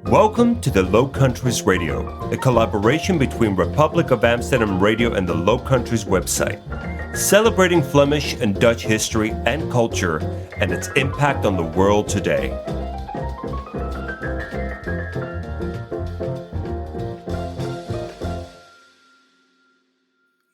Welcome to the Low Countries Radio, a collaboration between Republic of Amsterdam Radio and the Low Countries website, celebrating Flemish and Dutch history and culture and its impact on the world today.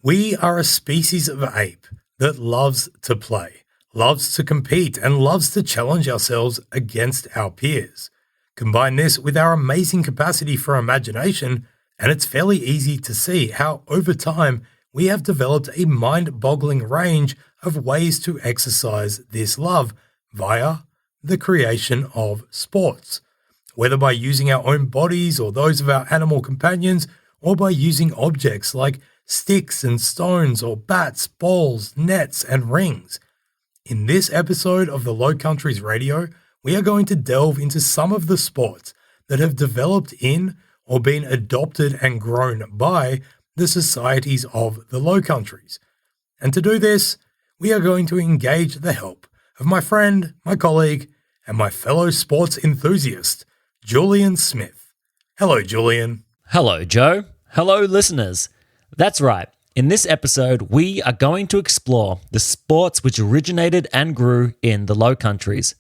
We are a species of ape that loves to play, loves to compete, and loves to challenge ourselves against our peers. Combine this with our amazing capacity for imagination, and it's fairly easy to see how, over time, we have developed a mind-boggling range of ways to exercise this love via the creation of sports. Whether by using our own bodies or those of our animal companions, or by using objects like sticks and stones or bats, balls, nets, and rings. In this episode of the Low Countries Radio, we are going to delve into some of the sports that have developed in or been adopted and grown by the societies of the Low Countries. And to do this, we are going to engage the help of my friend, my colleague, and my fellow sports enthusiast, Julian Smith. Hello, Julian. Hello, Joe. Hello, listeners. That's right. In this episode, we are going to explore the sports which originated and grew in the Low Countries.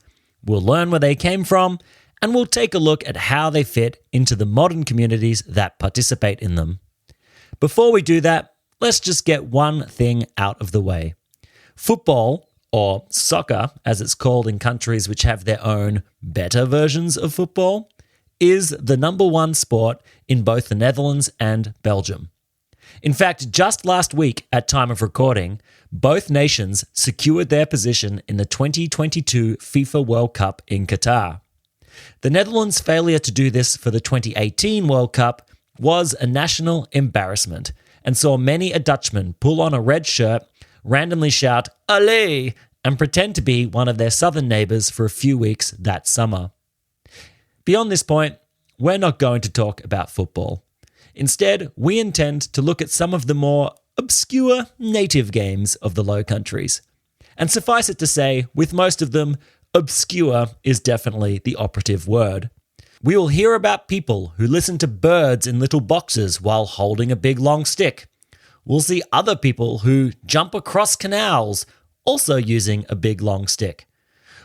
We'll learn where they came from, and we'll take a look at how they fit into the modern communities that participate in them. Before we do that, let's just get one thing out of the way. Football, or soccer as it's called in countries which have their own better versions of football, is the number one sport in both the Netherlands and Belgium. In fact, just last week, at time of recording, both nations secured their position in the 2022 FIFA World Cup in Qatar. The Netherlands' failure to do this for the 2018 World Cup was a national embarrassment and saw many a Dutchman pull on a red shirt, randomly shout "Allez!" and pretend to be one of their southern neighbours for a few weeks that summer. Beyond this point, we're not going to talk about football. Instead, we intend to look at some of the more obscure native games of the Low Countries. And suffice it to say, with most of them, obscure is definitely the operative word. We will hear about people who listen to birds in little boxes while holding a big long stick. We'll see other people who jump across canals, also using a big long stick.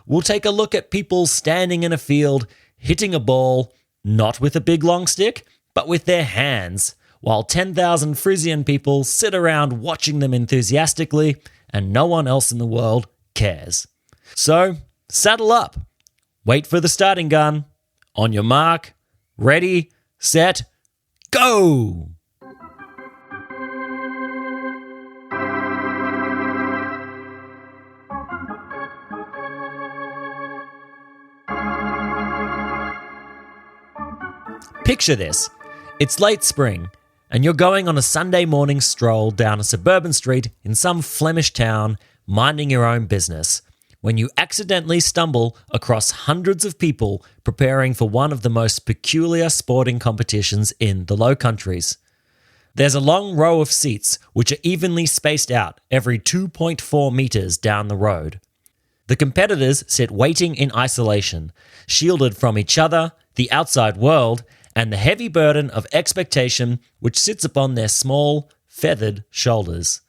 We'll take a look at people standing in a field, hitting a ball, not with a big long stick, but with their hands, while 10,000 Frisian people sit around watching them enthusiastically and no one else in the world cares. So, saddle up, wait for the starting gun, on your mark, ready, set, go! Picture this. It's late spring, and you're going on a Sunday morning stroll down a suburban street in some Flemish town, minding your own business, when you accidentally stumble across hundreds of people preparing for one of the most peculiar sporting competitions in the Low Countries. There's a long row of seats which are evenly spaced out every 2.4 meters down the road. The competitors sit waiting in isolation, shielded from each other, the outside world, and the heavy burden of expectation which sits upon their small, feathered shoulders.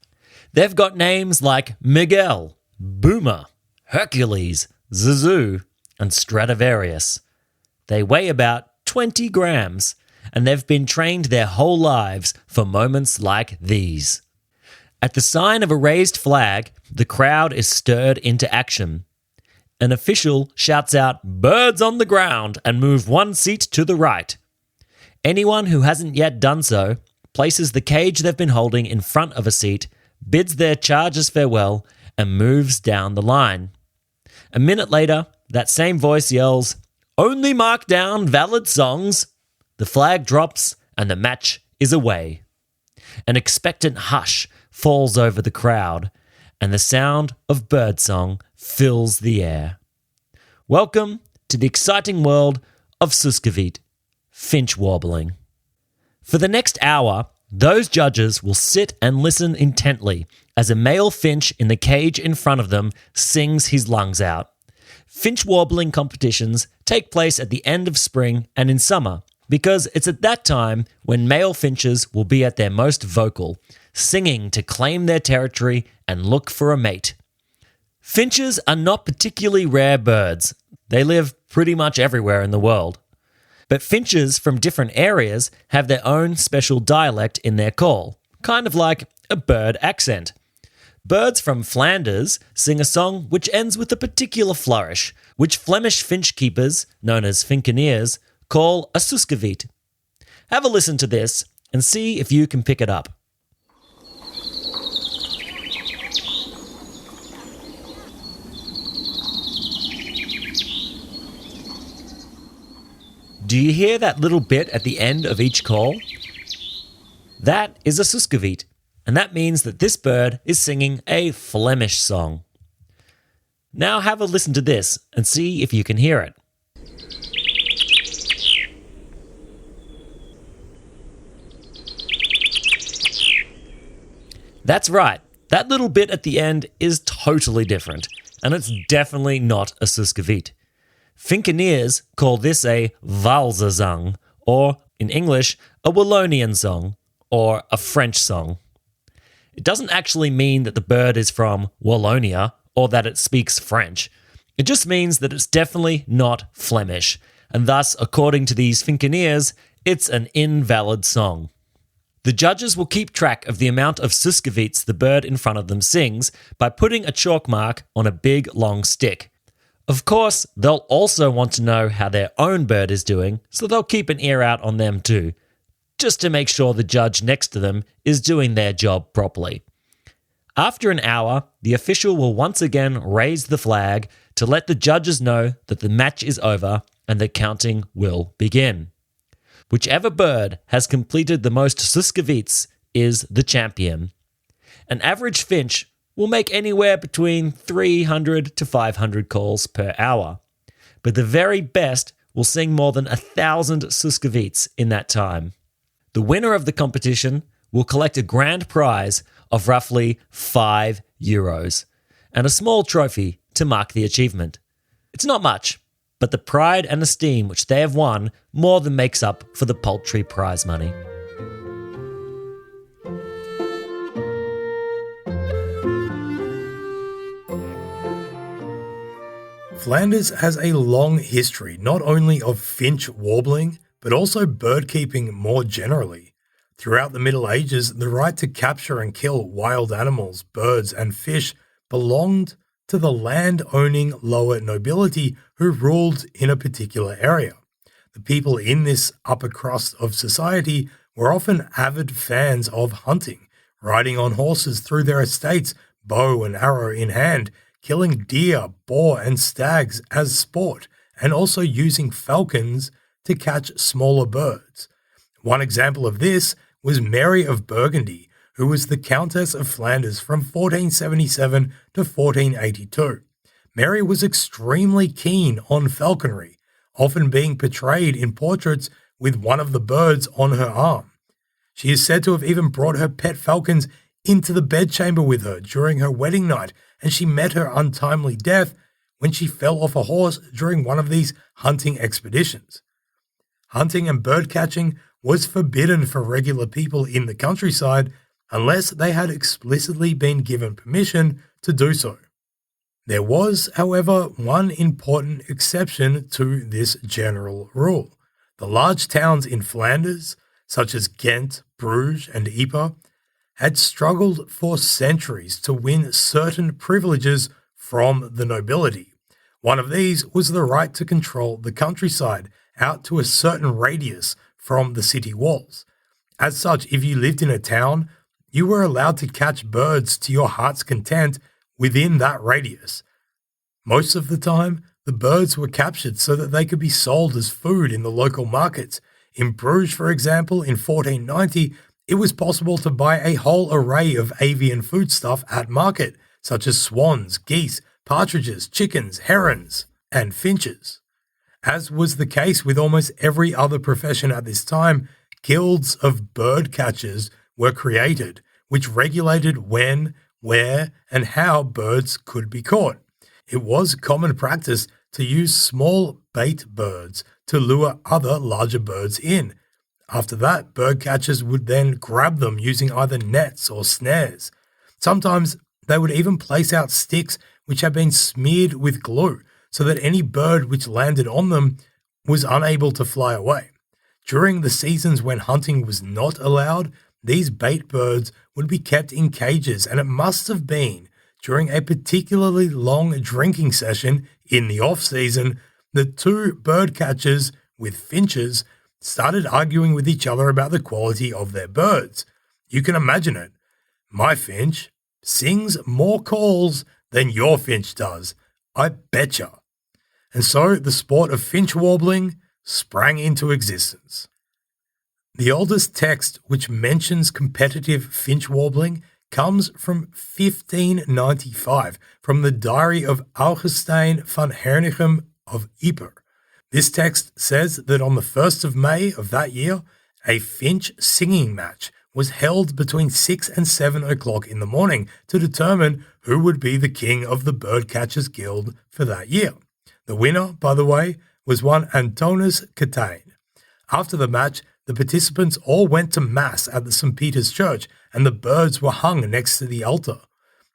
They've got names like Miguel, Boomer, Hercules, Zazoo, and Stradivarius. They weigh about 20 grams, and they've been trained their whole lives for moments like these. At the sign of a raised flag, the crowd is stirred into action. An official shouts out, "Birds on the ground, and move one seat to the right." Anyone who hasn't yet done so places the cage they've been holding in front of a seat, bids their charges farewell, and moves down the line. A minute later, that same voice yells, "Only mark down valid songs." The flag drops, and the match is away. An expectant hush falls over the crowd, and the sound of birdsong fills the air. Welcome to the exciting world of Suskeviet, finch warbling. For the next hour, those judges will sit and listen intently as a male finch in the cage in front of them sings his lungs out. Finch warbling competitions take place at the end of spring and in summer because it's at that time when male finches will be at their most vocal, singing to claim their territory and look for a mate. Finches are not particularly rare birds. They live pretty much everywhere in the world. But finches from different areas have their own special dialect in their call, kind of like a bird accent. Birds from Flanders sing a song which ends with a particular flourish, which Flemish finch keepers, known as finkeniers, call a suskeviet. Have a listen to this and see if you can pick it up. Do you hear that little bit at the end of each call? That is a suskeviet, and that means that this bird is singing a Flemish song. Now have a listen to this and see if you can hear it. That's right, that little bit at the end is totally different, and it's definitely not a suskeviet. Finkeniers call this a Walserzang, or, in English, a Wallonian song, or a French song. It doesn't actually mean that the bird is from Wallonia, or that it speaks French. It just means that it's definitely not Flemish, and thus, according to these Finkeniers, it's an invalid song. The judges will keep track of the amount of suskeviets the bird in front of them sings by putting a chalk mark on a big, long stick. Of course, they'll also want to know how their own bird is doing, so they'll keep an ear out on them too, just to make sure the judge next to them is doing their job properly. After an hour, the official will once again raise the flag to let the judges know that the match is over and the counting will begin. Whichever bird has completed the most suskeviets is the champion. An average finch will make anywhere between 300 to 500 calls per hour, but the very best will sing more than 1,000 suskeviets in that time. The winner of the competition will collect a grand prize of roughly €5 and a small trophy to mark the achievement. It's not much, but the pride and esteem which they have won more than makes up for the paltry prize money. Flanders has a long history not only of finch warbling, but also bird keeping more generally. Throughout the Middle Ages, the right to capture and kill wild animals, birds, and fish belonged to the land-owning lower nobility who ruled in a particular area. The people in this upper crust of society were often avid fans of hunting, riding on horses through their estates, bow and arrow in hand, killing deer, boar, and stags as sport, and also using falcons to catch smaller birds. One example of this was Mary of Burgundy, who was the Countess of Flanders from 1477 to 1482. Mary was extremely keen on falconry, often being portrayed in portraits with one of the birds on her arm. She is said to have even brought her pet falcons into the bedchamber with her during her wedding night, and she met her untimely death when she fell off a horse during one of these hunting expeditions. Hunting and bird catching was forbidden for regular people in the countryside unless they had explicitly been given permission to do so. There was, however, one important exception to this general rule. The large towns in Flanders, such as Ghent, Bruges, and Ypres, had struggled for centuries to win certain privileges from the nobility. One of these was the right to control the countryside out to a certain radius from the city walls. As such, if you lived in a town, you were allowed to catch birds to your heart's content within that radius. Most of the time, the birds were captured so that they could be sold as food in the local markets. In Bruges, for example, in 1490, it was possible to buy a whole array of avian foodstuff at market, such as swans, geese, partridges, chickens, herons, and finches. As was the case with almost every other profession at this time, guilds of bird catchers were created, which regulated when, where, and how birds could be caught. It was common practice to use small bait birds to lure other larger birds in. After that, bird catchers would then grab them using either nets or snares. Sometimes they would even place out sticks which had been smeared with glue so that any bird which landed on them was unable to fly away. During the seasons when hunting was not allowed, these bait birds would be kept in cages, and it must have been during a particularly long drinking session in the off-season that two bird catchers with finches started arguing with each other about the quality of their birds. You can imagine it. My finch sings more calls than your finch does, I betcha. And so the sport of finch warbling sprang into existence. The oldest text which mentions competitive finch warbling comes from 1595 from the diary of Augustijn van Hernigem of Yper. This text says that on the 1st of May of that year, a finch singing match was held between 6 and 7 o'clock in the morning to determine who would be the king of the Birdcatchers Guild for that year. The winner, by the way, was one Antonis Catijn. After the match, the participants all went to Mass at the St. Peter's Church, and the birds were hung next to the altar.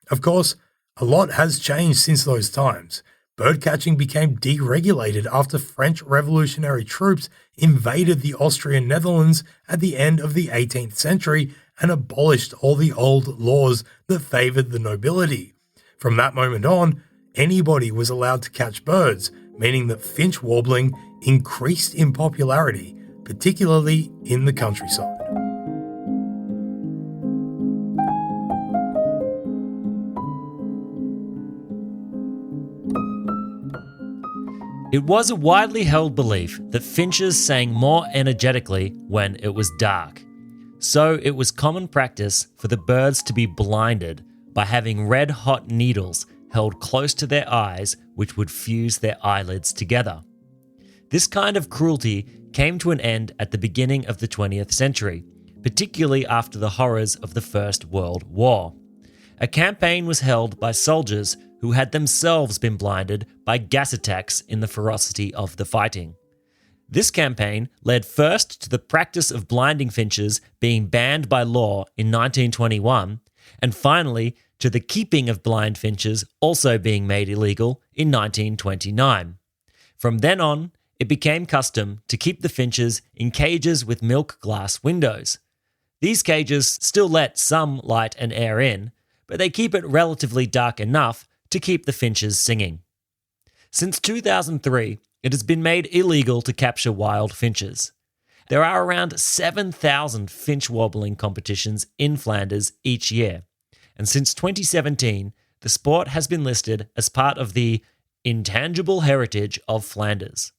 Of course, a lot has changed since those times. Birdcatching became deregulated after French revolutionary troops invaded the Austrian Netherlands at the end of the 18th century and abolished all the old laws that favoured the nobility. From that moment on, anybody was allowed to catch birds, meaning that finch warbling increased in popularity, particularly in the countryside. It was a widely held belief that finches sang more energetically when it was dark. So it was common practice for the birds to be blinded by having red-hot needles held close to their eyes which would fuse their eyelids together. This kind of cruelty came to an end at the beginning of the 20th century, particularly after the horrors of the First World War. A campaign was held by soldiers who had themselves been blinded by gas attacks in the ferocity of the fighting. This campaign led first to the practice of blinding finches being banned by law in 1921, and finally to the keeping of blind finches also being made illegal in 1929. From then on, it became custom to keep the finches in cages with milk glass windows. These cages still let some light and air in, but they keep it relatively dark enough to keep the finches singing. Since 2003, it has been made illegal to capture wild finches. There are around 7,000 finch warbling competitions in Flanders each year, and since 2017, the sport has been listed as part of the intangible heritage of Flanders.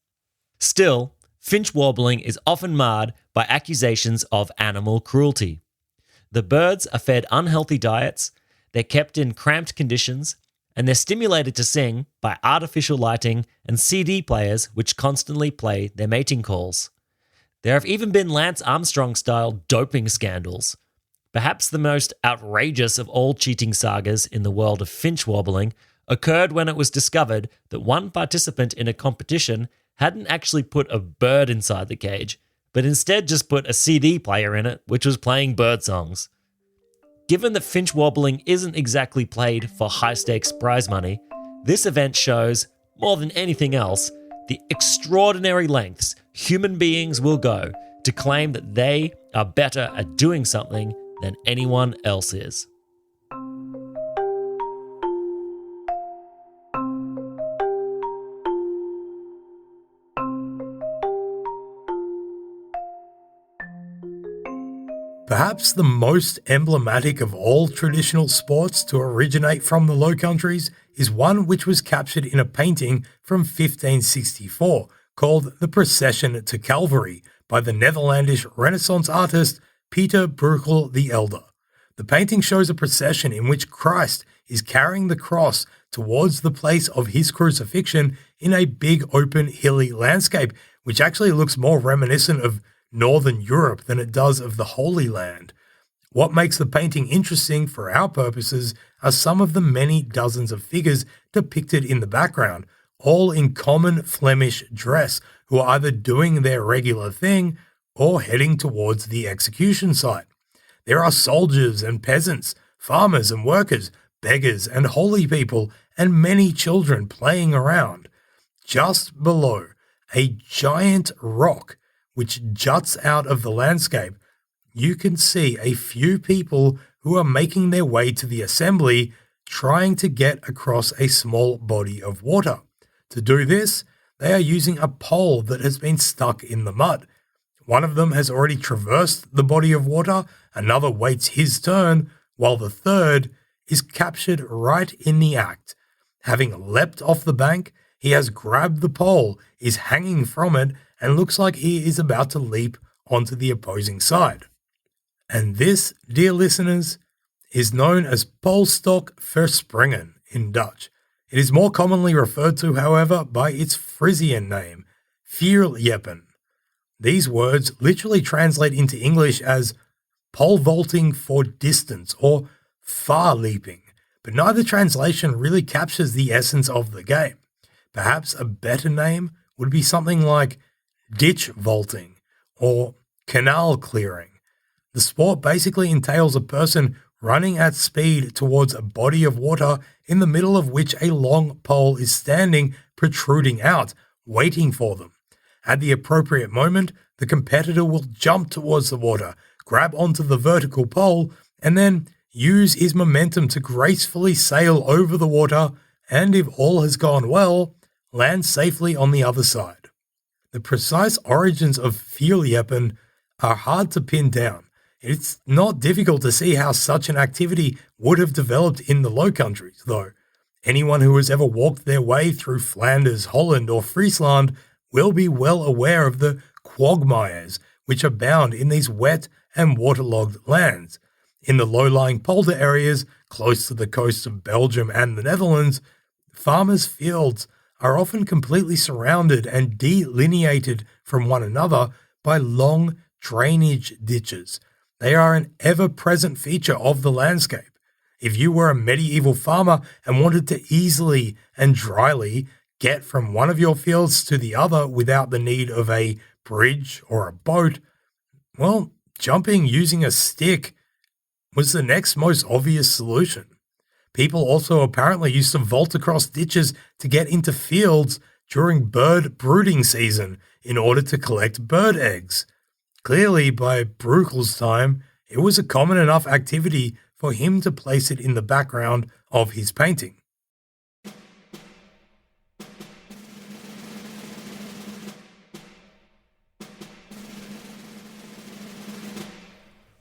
Still, finch warbling is often marred by accusations of animal cruelty. The birds are fed unhealthy diets, they're kept in cramped conditions, and they're stimulated to sing by artificial lighting and CD players which constantly play their mating calls. There have even been Lance Armstrong-style doping scandals. Perhaps the most outrageous of all cheating sagas in the world of finch warbling occurred when it was discovered that one participant in a competition hadn't actually put a bird inside the cage, but instead just put a CD player in it which was playing bird songs. Given that finch warbling isn't exactly played for high-stakes prize money, this event shows, more than anything else, the extraordinary lengths human beings will go to claim that they are better at doing something than anyone else is. Perhaps the most emblematic of all traditional sports to originate from the Low Countries is one which was captured in a painting from 1564 called The Procession to Calvary by the Netherlandish Renaissance artist Peter Bruegel the Elder. The painting shows a procession in which Christ is carrying the cross towards the place of his crucifixion in a big open hilly landscape, which actually looks more reminiscent of Northern Europe than it does of the Holy Land. What makes the painting interesting for our purposes are some of the many dozens of figures depicted in the background, all in common Flemish dress, who are either doing their regular thing or heading towards the execution site. There are soldiers and peasants, farmers and workers, beggars and holy people, and many children playing around. Just below, a giant rock which juts out of the landscape, you can see a few people who are making their way to the assembly, trying to get across a small body of water. To do this, they are using a pole that has been stuck in the mud. One of them has already traversed the body of water, another waits his turn, while the third is captured right in the act. Having leapt off the bank, he has grabbed the pole, is hanging from it, and looks like he is about to leap onto the opposing side. And this, dear listeners, is known as polstok verspringen in Dutch. It is more commonly referred to, however, by its Frisian name, vierjeppen. These words literally translate into English as pole vaulting for distance or far leaping, but neither translation really captures the essence of the game. Perhaps a better name would be something like ditch vaulting or canal clearing. The sport basically entails a person running at speed towards a body of water in the middle of which a long pole is standing, protruding out, waiting for them. At the appropriate moment, the competitor will jump towards the water, grab onto the vertical pole, and then use his momentum to gracefully sail over the water and, if all has gone well, land safely on the other side. The precise origins of vierjeppen are hard to pin down. It's not difficult to see how such an activity would have developed in the Low Countries, though. Anyone who has ever walked their way through Flanders, Holland, or Friesland will be well aware of the quagmires which abound in these wet and waterlogged lands. In the low-lying polder areas close to the coasts of Belgium and the Netherlands, farmers' fields are often completely surrounded and delineated from one another by long drainage ditches. They are an ever-present feature of the landscape. If you were a medieval farmer and wanted to easily and dryly get from one of your fields to the other without the need of a bridge or a boat, well, jumping using a stick was the next most obvious solution. People also apparently used to vault across ditches to get into fields during bird brooding season in order to collect bird eggs. Clearly, by Bruegel's time, it was a common enough activity for him to place it in the background of his painting.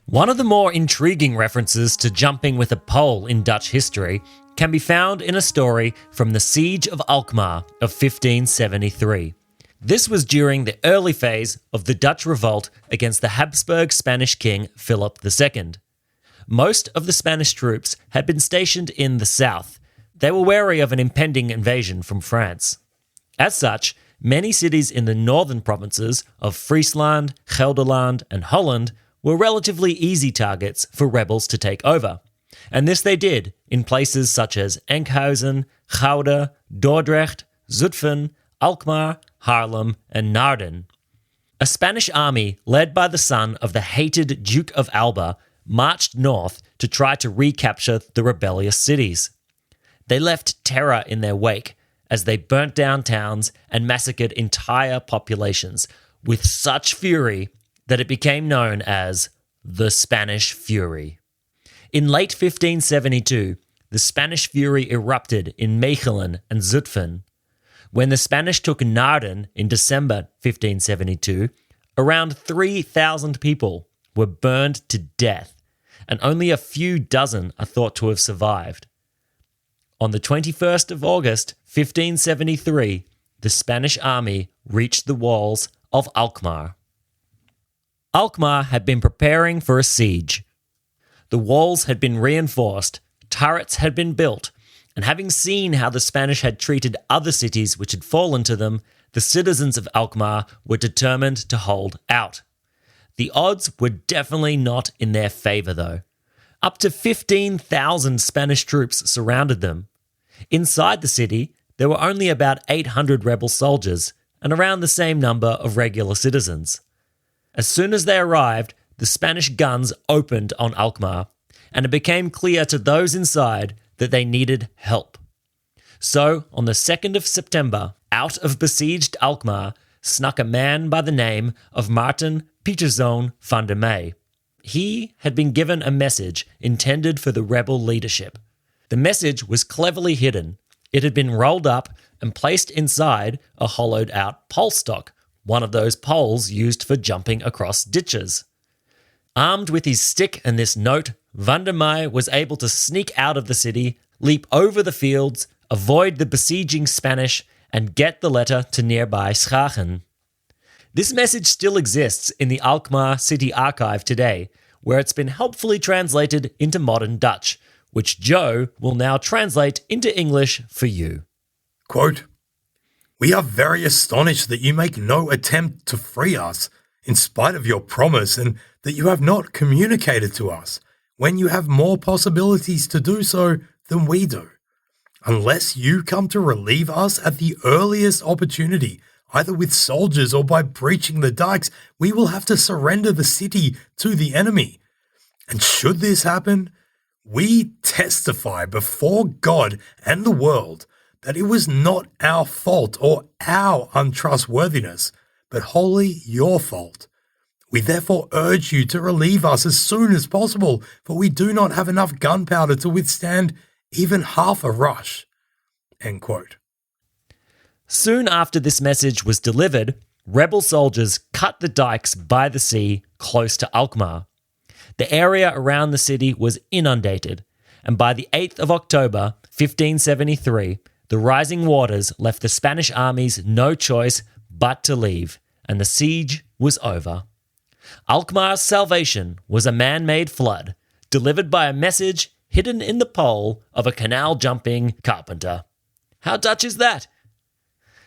One of the more intriguing references to jumping with a pole in Dutch history can be found in a story from the Siege of Alkmaar of 1573. This was during the early phase of the Dutch revolt against the Habsburg Spanish king Philip II. Most of the Spanish troops had been stationed in the south. They were wary of an impending invasion from France. As such, many cities in the northern provinces of Friesland, Gelderland, and Holland were relatively easy targets for rebels to take over. And this they did in places such as Enkhuizen, Gouda, Dordrecht, Zutphen, Alkmaar, Haarlem, and Naarden. A Spanish army led by the son of the hated Duke of Alba marched north to try to recapture the rebellious cities. They left terror in their wake as they burnt down towns and massacred entire populations with such fury that it became known as the Spanish Fury. In late 1572, the Spanish Fury erupted in Mechelen and Zutphen. When the Spanish took Naarden in December 1572, around 3,000 people were burned to death, and only a few dozen are thought to have survived. On the 21st of August 1573, the Spanish army reached the walls of Alkmaar. Alkmaar had been preparing for a siege. The walls had been reinforced, turrets had been built, and having seen how the Spanish had treated other cities which had fallen to them, the citizens of Alkmaar were determined to hold out. The odds were definitely not in their favour, though. Up to 15,000 Spanish troops surrounded them. Inside the city, there were only about 800 rebel soldiers and around the same number of regular citizens. As soon as they arrived, the Spanish guns opened on Alkmaar, and it became clear to those inside that they needed help. So, on the 2nd of September, out of besieged Alkmaar snuck a man by the name of Martin Pieterszoon van der Meij. He had been given a message intended for the rebel leadership. The message was cleverly hidden. It had been rolled up and placed inside a hollowed-out pole stock, one of those poles used for jumping across ditches. Armed with his stick and this note, van der Meij was able to sneak out of the city, leap over the fields, avoid the besieging Spanish, and get the letter to nearby Schagen. This message still exists in the Alkmaar City Archive today, where it's been helpfully translated into modern Dutch, which Joe will now translate into English for you. Quote, "We are very astonished that you make no attempt to free us, in spite of your promise, and that you have not communicated to us, when you have more possibilities to do so than we do. Unless you come to relieve us at the earliest opportunity, either with soldiers or by breaching the dikes, we will have to surrender the city to the enemy. And should this happen, we testify before God and the world that it was not our fault or our untrustworthiness, but wholly your fault. We therefore urge you to relieve us as soon as possible, for we do not have enough gunpowder to withstand even half a rush." End quote. Soon after this message was delivered, rebel soldiers cut the dikes by the sea close to Alkmaar. The area around the city was inundated, and by the 8th of October, 1573, the rising waters left the Spanish armies no choice but to leave, and the siege was over. Alkmaar's salvation was a man-made flood, delivered by a message hidden in the pole of a canal-jumping carpenter. How Dutch is that?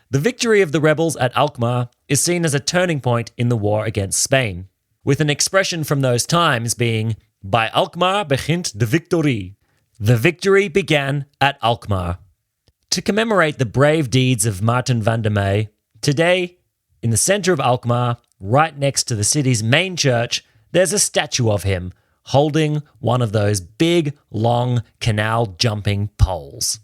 The victory of the rebels at Alkmaar is seen as a turning point in the war against Spain, with an expression from those times being, "Bij Alkmaar begint de victorie." The victory began at Alkmaar. To commemorate the brave deeds of Martin van der Meij, today, in the centre of Alkmaar, right next to the city's main church, there's a statue of him holding one of those big, long, canal-jumping poles.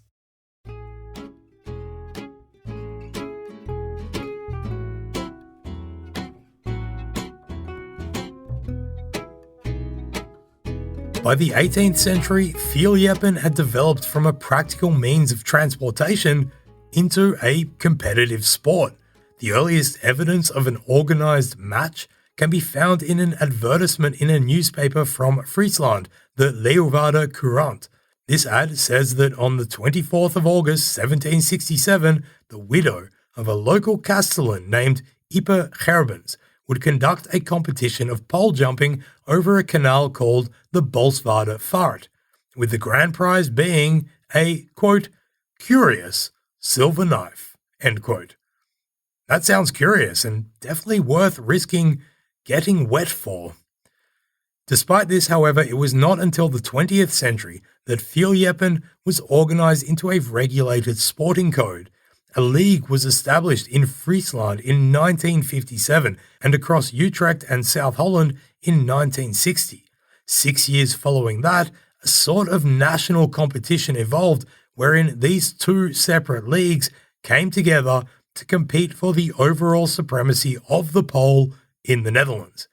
By the 18th century, vuurjeppen had developed from a practical means of transportation into a competitive sport. The earliest evidence of an organised match can be found in an advertisement in a newspaper from Friesland, the Leeuwarden Courant. This ad says that on the 24th of August 1767, the widow of a local castellan named Ipe Gerbens would conduct a competition of pole jumping over a canal called the Bolsward Vaart, with the grand prize being a, quote, "curious silver knife," end quote. That sounds curious and definitely worth risking getting wet for. Despite this, however, it was not until the 20th century that vuurjeppen was organised into a regulated sporting code. A league was established in Friesland in 1957 and across Utrecht and South Holland in 1960. 6 years following that, a sort of national competition evolved wherein these two separate leagues came together to compete for the overall supremacy of the pole in the Netherlands.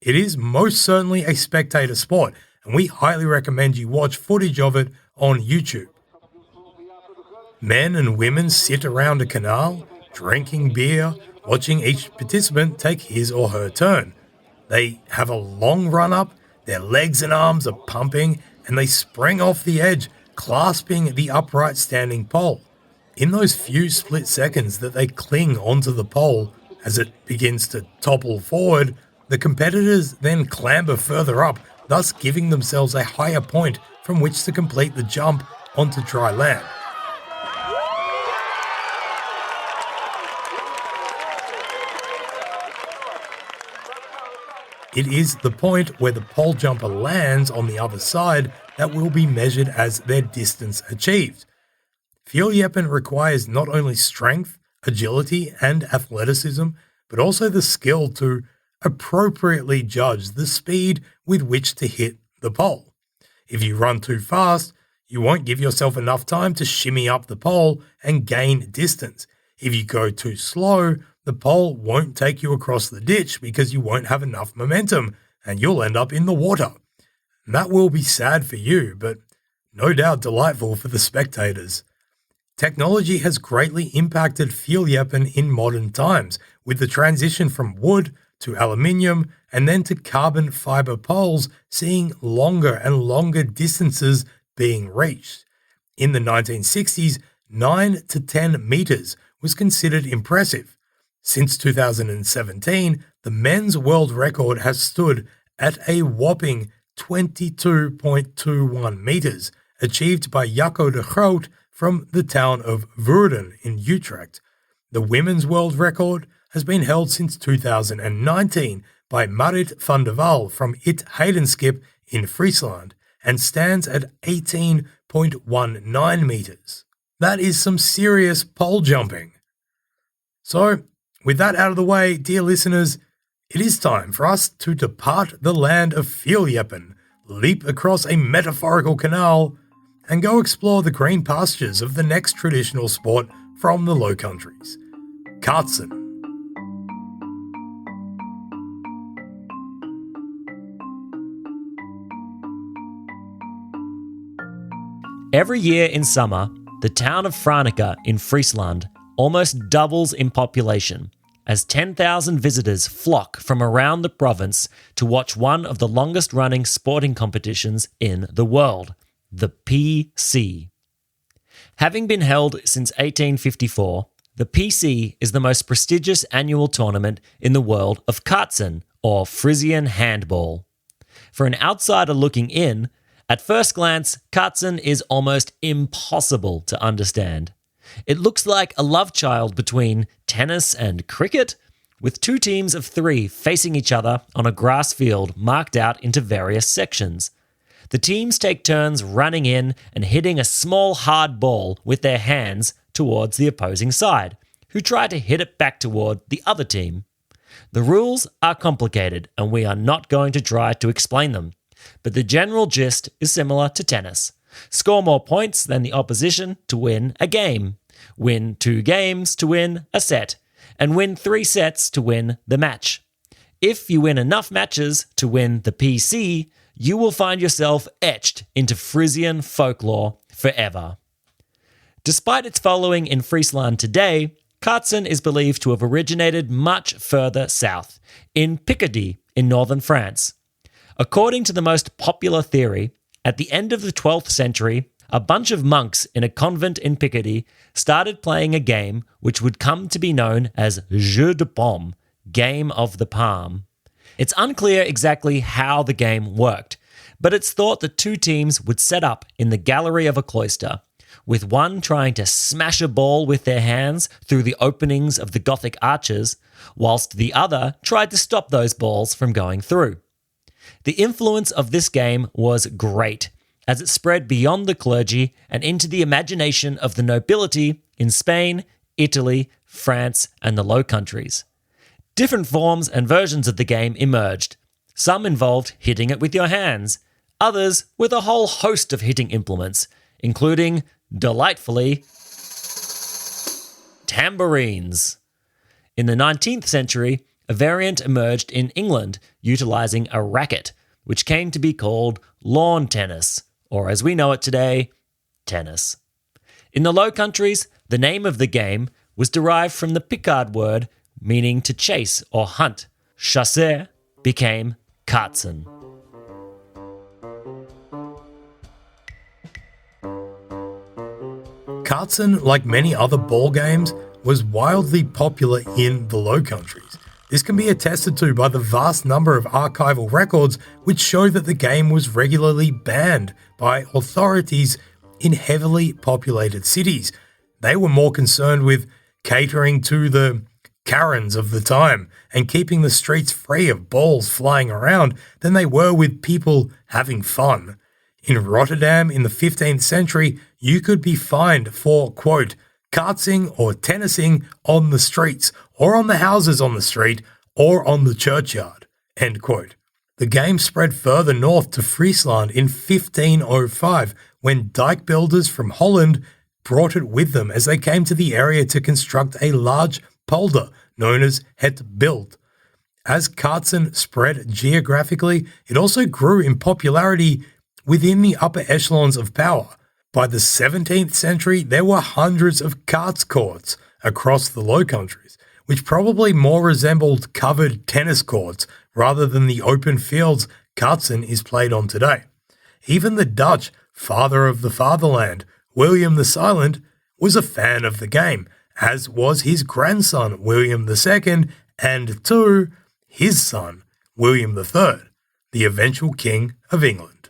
It is most certainly a spectator sport, and we highly recommend you watch footage of it on YouTube. Men and women sit around a canal, drinking beer, watching each participant take his or her turn. They have a long run-up, their legs and arms are pumping, and they spring off the edge, clasping the upright standing pole. In those few split seconds that they cling onto the pole, as it begins to topple forward, the competitors then clamber further up, thus giving themselves a higher point from which to complete the jump onto dry land. It is the point where the pole jumper lands on the other side that will be measured as their distance achieved. Vieljeppen requires not only strength, agility, and athleticism, but also the skill to appropriately judge the speed with which to hit the pole. If you run too fast, you won't give yourself enough time to shimmy up the pole and gain distance. If you go too slow, the pole won't take you across the ditch because you won't have enough momentum and you'll end up in the water. And that will be sad for you, but no doubt delightful for the spectators. Technology has greatly impacted Vieljeppen in modern times, with the transition from wood to aluminium and then to carbon fiber poles seeing longer and longer distances being reached. In the 1960s, 9 to 10 meters was considered impressive. Since 2017, the men's world record has stood at a whopping 22.21 meters, achieved by Jacco de Groot from the town of Woerden in Utrecht. The women's world record has been held since 2019 by Marit van der Waal from It Heidenskip in Friesland and stands at 18.19 meters. That is some serious pole jumping. So, with that out of the way, dear listeners, it is time for us to depart the land of Vieljeppen, leap across a metaphorical canal, and go explore the green pastures of the next traditional sport from the Low Countries, kaatsen. Every year in summer, the town of Franeker in Friesland almost doubles in population as 10,000 visitors flock from around the province to watch one of the longest-running sporting competitions in the world, the PC. Having been held since 1854, the PC is the most prestigious annual tournament in the world of kaatsen, or Frisian handball. For an outsider looking in, at first glance, kaatsen is almost impossible to understand. It looks like a love child between tennis and cricket, with two teams of 3 facing each other on a grass field marked out into various sections. The teams take turns running in and hitting a small hard ball with their hands towards the opposing side, who try to hit it back toward the other team. The rules are complicated and we are not going to try to explain them, but the general gist is similar to tennis. Score more points than the opposition to win a game, win 2 games to win a set, and win 3 sets to win the match. If you win enough matches to win the PC, you will find yourself etched into Frisian folklore forever. Despite its following in Friesland today, kaatsen is believed to have originated much further south, in Picardy in northern France. According to the most popular theory, at the end of the 12th century, a bunch of monks in a convent in Picardy started playing a game which would come to be known as Jeu de Paume, Game of the Palm. It's unclear exactly how the game worked, but it's thought that 2 teams would set up in the gallery of a cloister, with one trying to smash a ball with their hands through the openings of the Gothic arches, whilst the other tried to stop those balls from going through. The influence of this game was great, as it spread beyond the clergy and into the imagination of the nobility in Spain, Italy, France, and the Low Countries. Different forms and versions of the game emerged. Some involved hitting it with your hands, others with a whole host of hitting implements, including, delightfully, tambourines. In the 19th century, a variant emerged in England utilising a racket, which came to be called lawn tennis, or as we know it today, tennis. In the Low Countries, the name of the game was derived from the Picard word meaning to chase or hunt. Chasser became kaatsen. Kaatsen, like many other ball games, was wildly popular in the Low Countries. This can be attested to by the vast number of archival records which show that the game was regularly banned by authorities in heavily populated cities. They were more concerned with catering to the Karens of the time and keeping the streets free of balls flying around than they were with people having fun. In Rotterdam in the 15th century, you could be fined for, quote, kartsing or tennising on the streets or on the houses on the street or on the churchyard, end quote. The game spread further north to Friesland in 1505 when dike builders from Holland brought it with them as they came to the area to construct a large polder known as Het Bild. As kartsen spread geographically, it also grew in popularity within the upper echelons of power. By the 17th century, there were hundreds of karts courts across the Low Countries, which probably more resembled covered tennis courts rather than the open fields kartsen is played on today. Even the Dutch father of the fatherland, William the Silent, was a fan of the game, as was his grandson, William II, and his son, William III, the eventual King of England.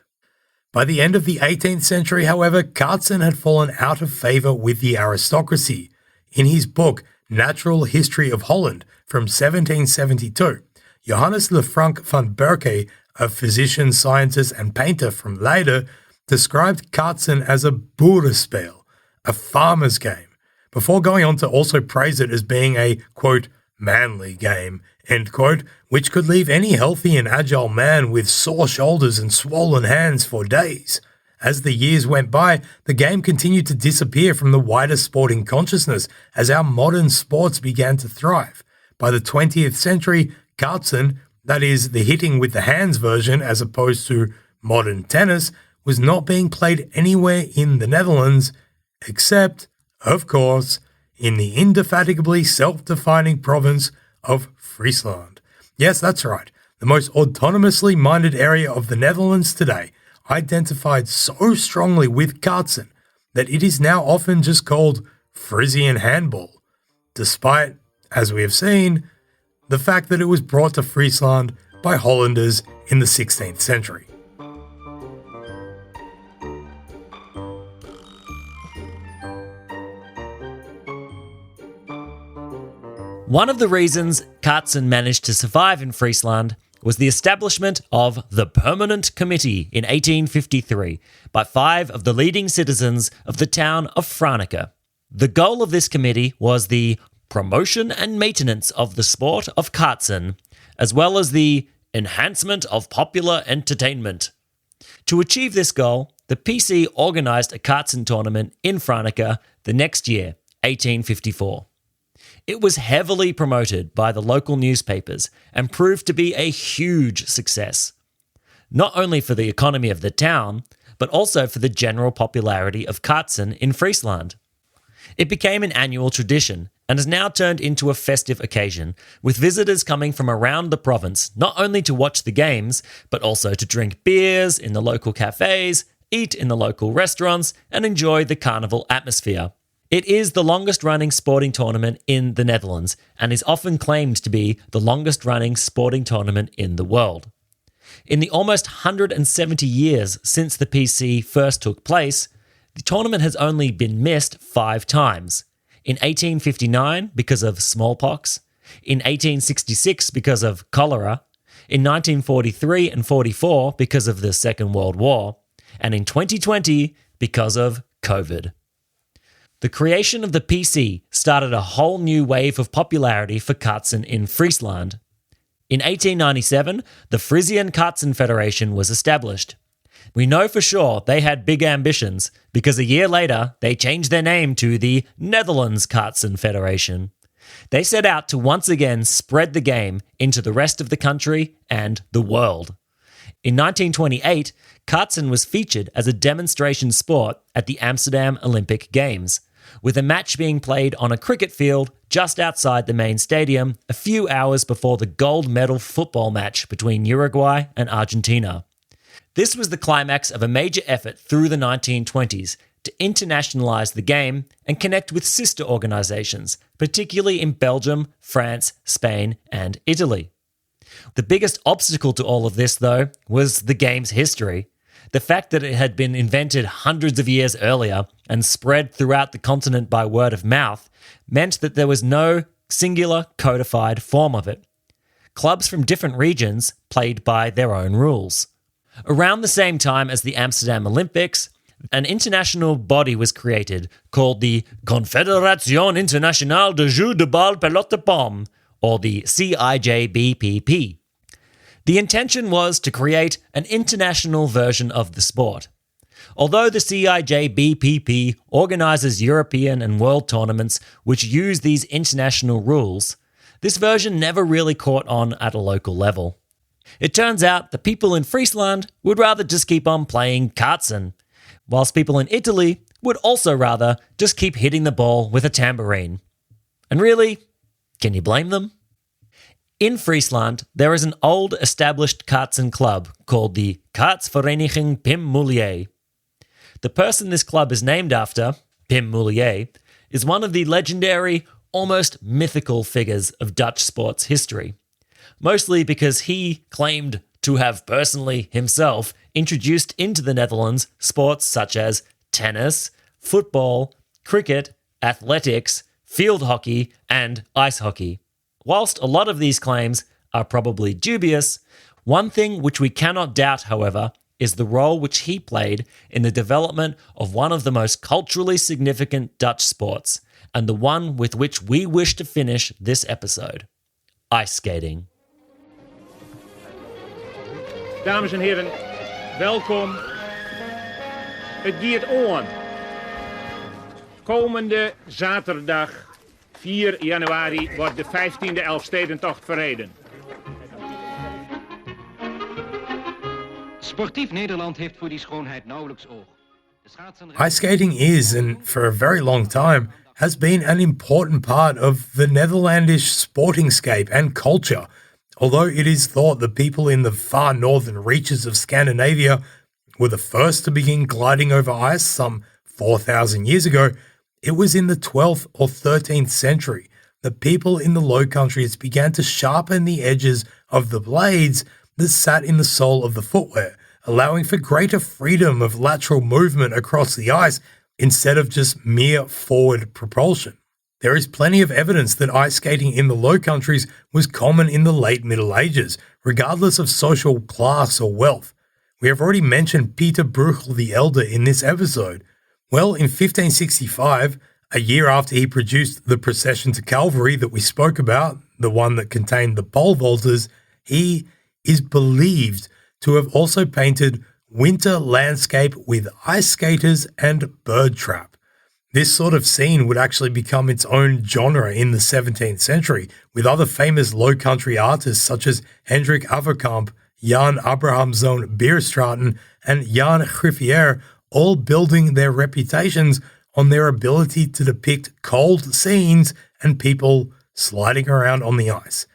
By the end of the 18th century, however, kartsen had fallen out of favour with the aristocracy. In his book, Natural History of Holland, from 1772, Johannes Lefranc van Berke, a physician, scientist, and painter from Leiden, described kartsen as a boerenspel, a farmer's game, before going on to also praise it as being a, quote, manly game, end quote, which could leave any healthy and agile man with sore shoulders and swollen hands for days. As the years went by, the game continued to disappear from the wider sporting consciousness as our modern sports began to thrive. By the 20th century, kartsen, that is, the hitting with the hands version as opposed to modern tennis, was not being played anywhere in the Netherlands, except, of course, in the indefatigably self-defining province of Friesland. Yes, that's right, the most autonomously minded area of the Netherlands today, identified so strongly with kartsen that it is now often just called Frisian handball, despite, as we have seen, the fact that it was brought to Friesland by Hollanders in the 16th century. One of the reasons kartsen managed to survive in Friesland was the establishment of the Permanent Committee in 1853 by 5 of the leading citizens of the town of Franeker. The goal of this committee was the promotion and maintenance of the sport of kartsen, as well as the enhancement of popular entertainment. To achieve this goal, the PC organised a kartsen tournament in Franeker the next year, 1854. It was heavily promoted by the local newspapers and proved to be a huge success, not only for the economy of the town, but also for the general popularity of kartsen in Friesland. It became an annual tradition and has now turned into a festive occasion, with visitors coming from around the province not only to watch the games, but also to drink beers in the local cafes, eat in the local restaurants, and enjoy the carnival atmosphere. It is the longest-running sporting tournament in the Netherlands and is often claimed to be the longest-running sporting tournament in the world. In the almost 170 years since the PC first took place, the tournament has only been missed 5 times. In 1859 because of smallpox, in 1866 because of cholera, in 1943 and 44 because of the Second World War, and in 2020 because of COVID. The creation of the PC started a whole new wave of popularity for kartsen in Friesland. In 1897, the Frisian Kartsen Federation was established. We know for sure they had big ambitions because a year later they changed their name to the Netherlands Kartsen Federation. They set out to once again spread the game into the rest of the country and the world. In 1928, kartsen was featured as a demonstration sport at the Amsterdam Olympic Games, with a match being played on a cricket field just outside the main stadium a few hours before the gold medal football match between Uruguay and Argentina. This was the climax of a major effort through the 1920s to internationalise the game and connect with sister organisations, particularly in Belgium, France, Spain, and Italy. The biggest obstacle to all of this, though, was the game's history. The fact that it had been invented hundreds of years earlier and spread throughout the continent by word of mouth meant that there was no singular codified form of it. Clubs from different regions played by their own rules. Around the same time as the Amsterdam Olympics, an international body was created called the Confédération Internationale de Jeux de Balle Pelote Pomme, or the CIJBPP. The intention was to create an international version of the sport. Although the CIJBPP organises European and world tournaments which use these international rules, this version never really caught on at a local level. It turns out the people in Friesland would rather just keep on playing Kartsen, whilst people in Italy would also rather just keep hitting the ball with a tambourine. And really, can you blame them? In Friesland, there is an old established Kartsen club called the Kartsvereniging Pim Mulier. The person this club is named after, Pim Mulier, is one of the legendary, almost mythical figures of Dutch sports history. Mostly because he claimed to have personally himself introduced into the Netherlands sports such as tennis, football, cricket, athletics, field hockey, and ice hockey. Whilst a lot of these claims are probably dubious, one thing which we cannot doubt, however, is the role which he played in the development of one of the most culturally significant Dutch sports, and the one with which we wish to finish this episode: ice skating. Dames en heren, welkom. Het gaat on. Komende zaterdag 4 januari wordt de 15e Elfstedentocht verreden. Sportief Nederland heeft voor die schoonheid nauwelijks oog. Ice skating is, and for a very long time, has been an important part of the Netherlandish sportingscape and culture. Although it is thought that people in the far northern reaches of Scandinavia were the first to begin gliding over ice some 4,000 years ago, it was in the 12th or 13th century that people in the Low Countries began to sharpen the edges of the blades that sat in the sole of the footwear, allowing for greater freedom of lateral movement across the ice instead of just mere forward propulsion. There is plenty of evidence that ice skating in the Low Countries was common in the late Middle Ages, regardless of social class or wealth. We have already mentioned Peter Bruegel the Elder in this episode. Well, in 1565, a year after he produced the Procession to Calvary that we spoke about, the one that contained the pole vaulters, he is believed to have also painted Winter Landscape with Ice Skaters and Bird Trap. This sort of scene would actually become its own genre in the 17th century, with other famous Low Country artists such as Hendrik Averkamp, Jan Abrahamszoon Bierstraten, and Jan Griffier all building their reputations on their ability to depict cold scenes and people sliding around on the ice.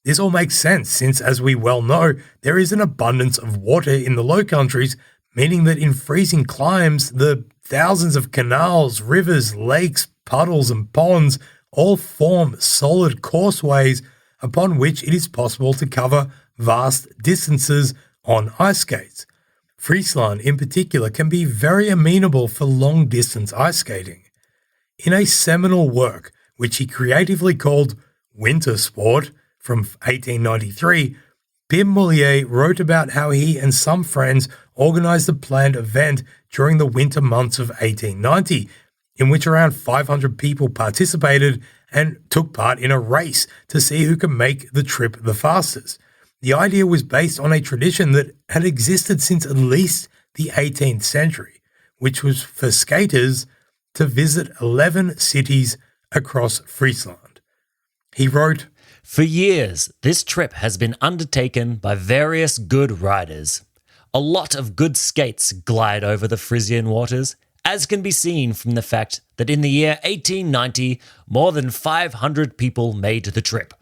This all makes sense since, as we well know, there is an abundance of water in the Low Countries, meaning that in freezing climes, the thousands of canals, rivers, lakes, puddles, and ponds all form solid courseways upon which it is possible to cover vast distances on ice skates. Friesland, in particular, can be very amenable for long-distance ice skating. In a seminal work, which he creatively called Winter Sport from 1893, Pim Mulier wrote about how he and some friends organised a planned event during the winter months of 1890, in which around 500 people participated and took part in a race to see who could make the trip the fastest. The idea was based on a tradition that had existed since at least the 18th century, which was for skaters to visit 11 cities across Friesland. He wrote, For years, this trip has been undertaken by various good riders. A lot of good skates glide over the Frisian waters, as can be seen from the fact that in the year 1890, more than 500 people made the trip.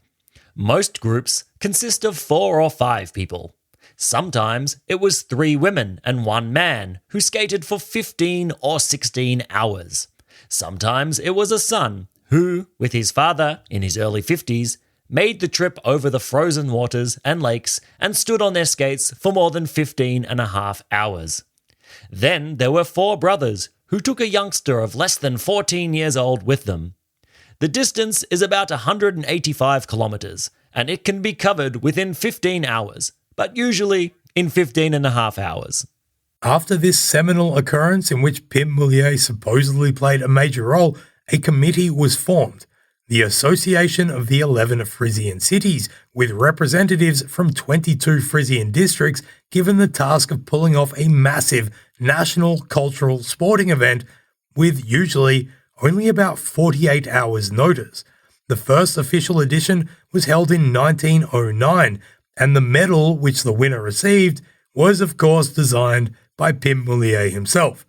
Most groups consist of 4 or 5 people. Sometimes it was 3 women and 1 man who skated for 15 or 16 hours. Sometimes it was a son who, with his father in his early 50s, made the trip over the frozen waters and lakes and stood on their skates for more than 15.5 hours. Then there were 4 brothers who took a youngster of less than 14 years old with them. The distance is about 185 kilometers, and it can be covered within 15 hours, but usually in 15.5 hours. After this seminal occurrence in which Pim Mulier supposedly played a major role, a committee was formed, the Association of the 11 Frisian Cities, with representatives from 22 Frisian districts given the task of pulling off a massive national cultural sporting event with usually only about 48 hours notice. The first official edition was held in 1909, and the medal which the winner received was of course designed by Pim Mulier himself.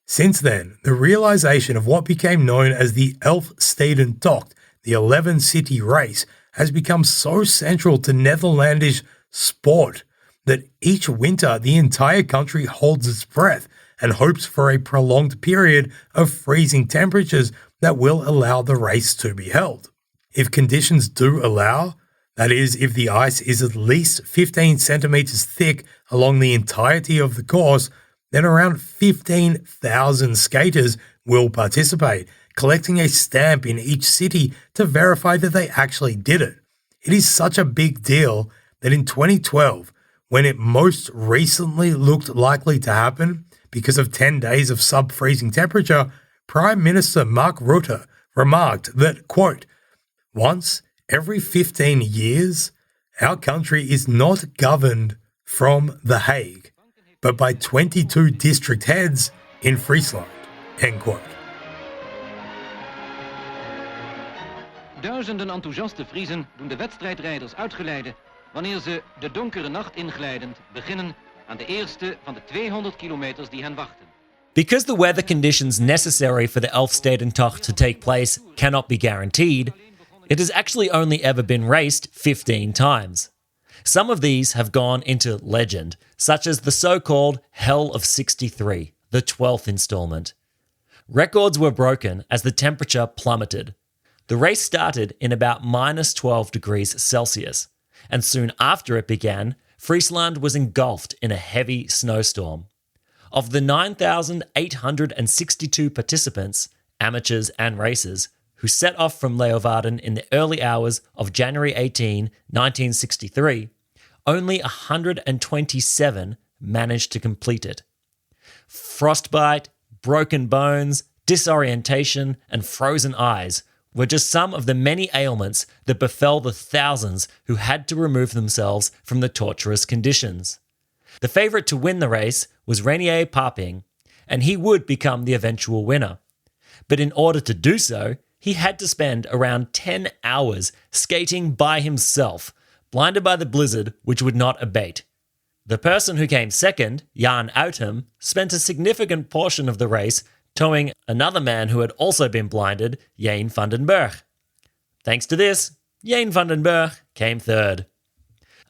Since then, the realization of what became known as the Elfstedentocht, the 11-city race, has become so central to Netherlandish sport that each winter the entire country holds its breath and hopes for a prolonged period of freezing temperatures that will allow the race to be held. If conditions do allow, that is, if the ice is at least 15 centimeters thick along the entirety of the course, then around 15,000 skaters will participate, collecting a stamp in each city to verify that they actually did it. It is such a big deal that in 2012, when it most recently looked likely to happen because of 10 days of sub-freezing temperature, Prime Minister Mark Rutte remarked that, quote, "Once every 15 years, our country is not governed from The Hague, but by 22 district heads in Friesland," end quote. Duizenden enthousiaste Friezen doen de wedstrijdrijders uitgeleide wanneer ze de donkere nacht inglijdend beginnen aan de eerste van de 200 kilometers die hen wachten. Because the weather conditions necessary for the Elfstedentocht to take place cannot be guaranteed, it has actually only ever been raced 15 times. Some of these have gone into legend, such as the so-called Hell of 63, the 12th installment. Records were broken as the temperature plummeted. The race started in about minus 12 degrees Celsius, and soon after it began, Friesland was engulfed in a heavy snowstorm. Of the 9,862 participants, amateurs and racers, who set off from Leeuwarden in the early hours of January 18, 1963, only 127 managed to complete it. Frostbite, broken bones, disorientation, and frozen eyes were just some of the many ailments that befell the thousands who had to remove themselves from the torturous conditions. The favourite to win the race was Reinier Paping, and he would become the eventual winner. But in order to do so, he had to spend around 10 hours skating by himself, blinded by the blizzard which would not abate. The person who came second, Jan Outem, spent a significant portion of the race towing another man who had also been blinded, Jane van den Berg. Thanks to this, Jane van den Berg came third.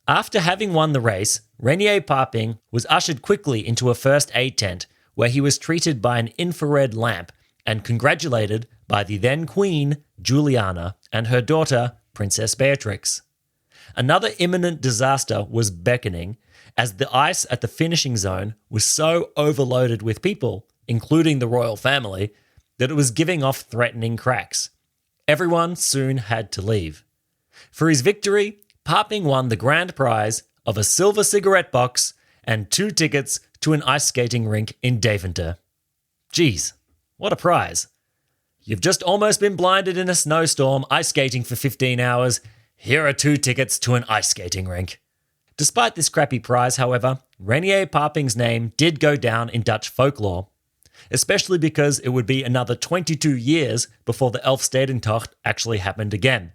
After having won the race, Reinier Paping was ushered quickly into a first aid tent where he was treated by an infrared lamp and congratulated by the then Queen, Juliana, and her daughter, Princess Beatrix. Another imminent disaster was beckoning, as the ice at the finishing zone was so overloaded with people, including the royal family, that it was giving off threatening cracks. Everyone soon had to leave. For his victory, Paping won the grand prize of a silver cigarette box and 2 tickets to an ice skating rink in Deventer. Geez, what a prize. You've just almost been blinded in a snowstorm ice skating for 15 hours. Here are 2 tickets to an ice skating rink. Despite this crappy prize, however, Reinier Paping's name did go down in Dutch folklore, especially because it would be another 22 years before the Elfstedentocht actually happened again.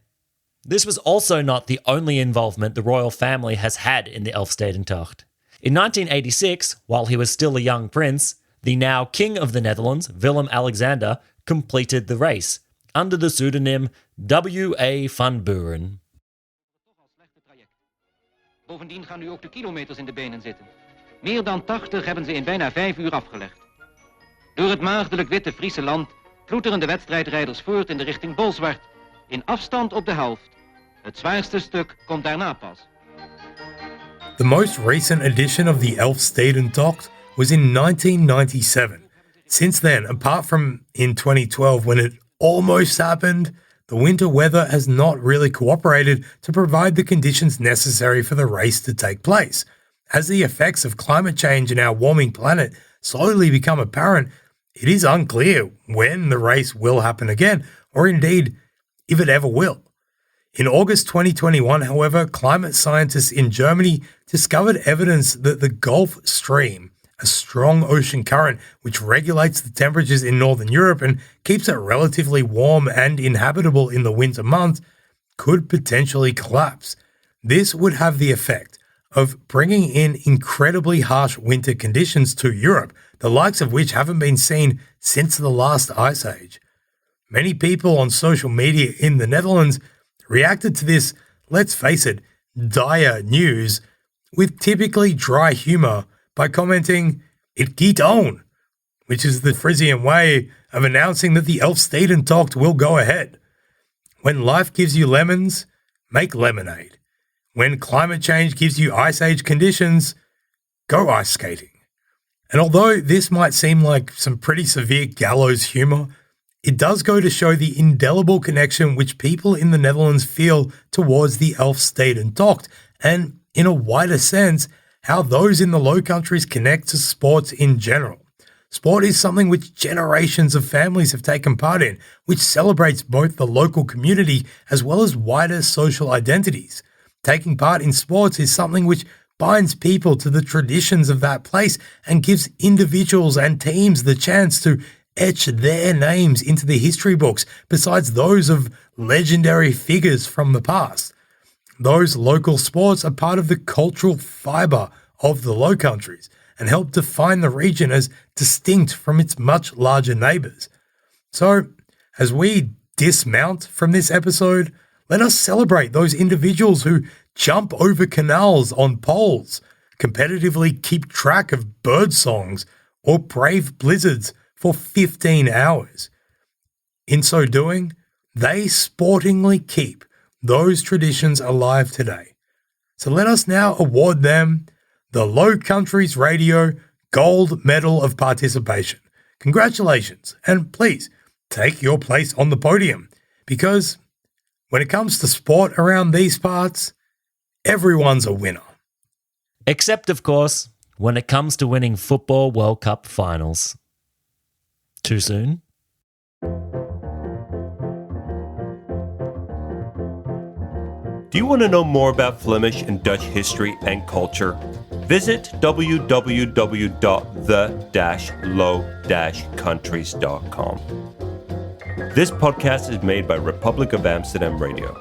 This was also not the only involvement the royal family has had in the Elfstedentocht. In 1986, while he was still a young prince, the now King of the Netherlands, Willem-Alexander, completed the race under the pseudonym W.A. van Buren. Bovendien gaan nu ook de kilometers in de benen zitten. Meer dan 80 hebben ze in bijna 5 uur afgelegd. Door het maagdelijk witte Friese land ploeteren de wedstrijdrijders voort in de richting Bolsward, in afstand op de helft. Het zwaarste stuk komt daarna pas. The most recent edition of the Elfstedentocht was in 1997. Since then, apart from in 2012 when it almost happened, the winter weather has not really cooperated to provide the conditions necessary for the race to take place. As the effects of climate change and our warming planet slowly become apparent, it is unclear when the race will happen again, or indeed if it ever will. In August 2021, however, climate scientists in Germany discovered evidence that the Gulf Stream, a strong ocean current which regulates the temperatures in Northern Europe and keeps it relatively warm and inhabitable in the winter months, could potentially collapse. This would have the effect of bringing in incredibly harsh winter conditions to Europe, the likes of which haven't been seen since the last ice age. Many people on social media in the Netherlands reacted to this, let's face it, dire news with typically dry humour by commenting, "It geht on," which is the Frisian way of announcing that the Elfstedentocht will go ahead. When life gives you lemons, make lemonade. When climate change gives you ice age conditions, go ice skating. And although this might seem like some pretty severe gallows humour, it does go to show the indelible connection which people in the Netherlands feel towards the Elfstedentocht, and in a wider sense, how those in the Low Countries connect to sports in general. Sport is something which generations of families have taken part in, which celebrates both the local community as well as wider social identities. Taking part in sports is something which binds people to the traditions of that place and gives individuals and teams the chance to etch their names into the history books, besides those of legendary figures from the past. Those local sports are part of the cultural fibre of the Low Countries and help define the region as distinct from its much larger neighbours. So, as we dismount from this episode, let us celebrate those individuals who jump over canals on poles, competitively keep track of bird songs, or brave blizzards for 15 hours. In so doing, they sportingly keep those traditions alive today. So let us now award them the Low Countries Radio Gold Medal of Participation. Congratulations, and please take your place on the podium, because when it comes to sport around these parts, everyone's a winner. Except, of course, when it comes to winning Football World Cup finals. Too soon? Do you want to know more about Flemish and Dutch history and culture? Visit www.the-low-countries.com. This podcast is made by Republic of Amsterdam Radio.